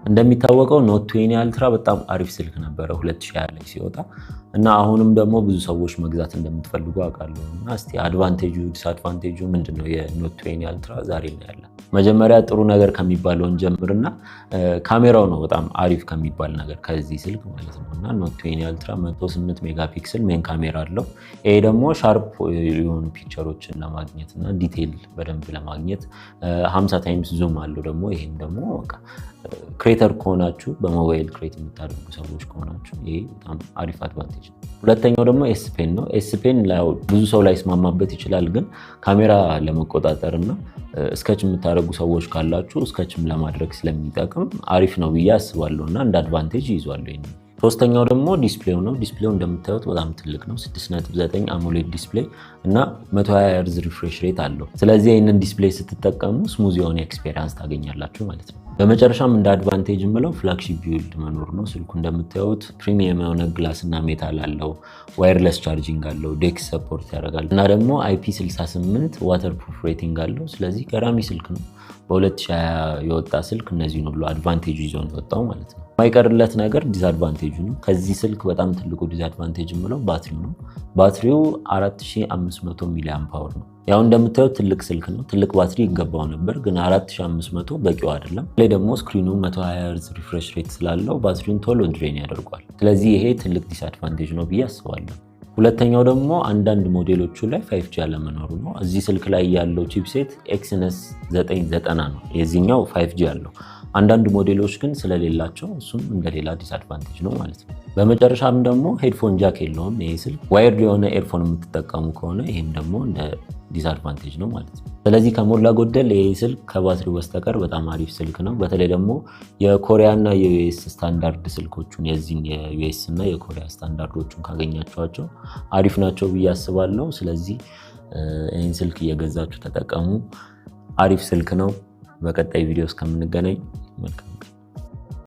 እንደሚታወቀው ኖት 20 አልትራ በጣም አሪፍ ስልክ ነበረ 2020 ላይ ሲወጣ እና አሁንም ደግሞ ብዙ ሰዎች መግዛት እንደምትፈልጉ አውቃለሁ እና እስቲ አድቫንቴጁ ዲስአድቫንቴጁ ምንድነው የኖት 20 አልትራ ዛሬ እናያለን። መጀመሪያ ጥሩ ነገር ከሚባለው እንጀምርና ካሜራው ነው በጣም አሪፍ ከሚባል ነገር ከዚህ ስልክ ማለት ነው እና ኖት 20 አልትራ 108 ሜጋፒክሰል ሜን ካሜራ አለው። ይሄ ደግሞ ሻርፕ የሆኑ ፒክቸሮችን ለማግኘት እና ዲቴይል በደንብ ለማግኘት 50 ታይምስ ዙም አለው ደግሞ ይሄም ደግሞ በቃ ክሬተር ከሆናችሁ በሞባይል ክሬት የምታደርጉ ሰዎች ከሆናችሁ ይሄ በጣም አሪፍ አድቫንቴጅ ነው። ሁለተኛው ደግሞ ኤስ ፔን ነው። ኤስ ፔን ብዙ ሰው ላይ ስማማበት ይችላል ግን ካሜራ ለመቆጣጠር እና ስኬች የምታደርጉ ሰዎች ካላችሁ ስኬችም ለማድረግ ስለሚጠቅም አሪፍ ነው ብዬ አስባለሁ እና እንደ አድቫንቴጅ ይዟል ይሄን። ሶስተኛው ደግሞ ዲስፕሌው ነው። ዲስፕሌው እንደምታዩት በጣም ትልቅ ነው 6.9 አሞሌድ ዲስፕሌይ እና 120 Hz ሪፍሬሽ ሬት አለው። ስለዚህ ይህንን ዲስፕሌይ ስትጠቀሙ ስሙዝ የሆነ ኤክስፔሪንስ ታገኛላችሁ ማለት ነው። በመጨረሻም እንደ አድቫንቴጅ የምለው ፍላግሺፕ ቢልድ መኖር ነው። ስልኩ እንደምታዩት ፕሪሚየም የሆነ ግላስ እና ሜታል አለው፣ ዋየርለስ ቻርጂንግ አለው፣ ዴክስ ሰፖርት ያደርጋል እና ደግሞ IP68 ዋተር ፕሩፍ ሬቲንግ አለው። ስለዚህ ገራሚ ስልክ ነው። በ2020 የወጣ ስልክ እነዚህን ሁሉ አድቫንቴጅ ይዞ ነው የወጣው ማለት ነው። የማይቀርለት ነገር ዲስአድቫንቴጁ ነው። ከዚህ ስልክ በጣም ትልቁ ዲስአድቫንቴጅ የምለው ባትሪው ነው። ባትሪው 4500 ሚሊ አምፓወር ነው። ያው እንደምታዩት ትልቅ ስልክ ነው፣ ትልቅ ባትሪ ይገባው ነበር ግን 4500 በቂው አይደለም። ላይ ደግሞ ስክሪኑ 120 Hz ሪፍሬሽ ሬት ስላለው ባትሪውን ቶሎ ድሬን ያደርጓል። ስለዚህ ይሄ ትልቅ ዲስአድቫንቴጅ ነው ብዬ አስባለሁ። ሁለተኛው ደግሞ አንዳንድ ሞዴሎቹ ላይ 5G ያለመኖሩ ነው። እዚህ ስልክ ላይ ያለው ቺፕሴት ኤክስነስ 990 ነው፣ የዚህኛው 5G አለው። አንዳንድ ሞዴሎች ግን ስለሌላቸው እሱም እንደሌላ ዲስአድቫንቴጅ ነው ማለት ነው። በመጨረሻም ደግሞ ሄድፎን ጃክ የለውም ይሄ ስልክ። ዋይርድ የሆነ ኤርፎን የምትጠቀሙ ከሆነ ይሄም ደግሞ እንደ ዲስአድቫንቴጅ ነው ማለት ነው። ስለዚህ ከሞላ ጎደል ይሄ ስልክ ከባትሪው በስተቀር በጣም አሪፍ ስልክ ነው። በተለይ ደግሞ የኮሪያ እና የዩኤስ ስታንዳርድ ስልኮቹን የዚህን የዩኤስ እና የኮሪያ ስታንዳርዶቹን ካገኛቸዋቸው አሪፍ ናቸው ብዬ አስባለሁ። ስለዚህ ይህን ስልክ እየገዛችሁ ተጠቀሙ። አሪፍ ስልክ ነው። በቀጣይ ቪዲዮ እስከምንገናኝ መልካም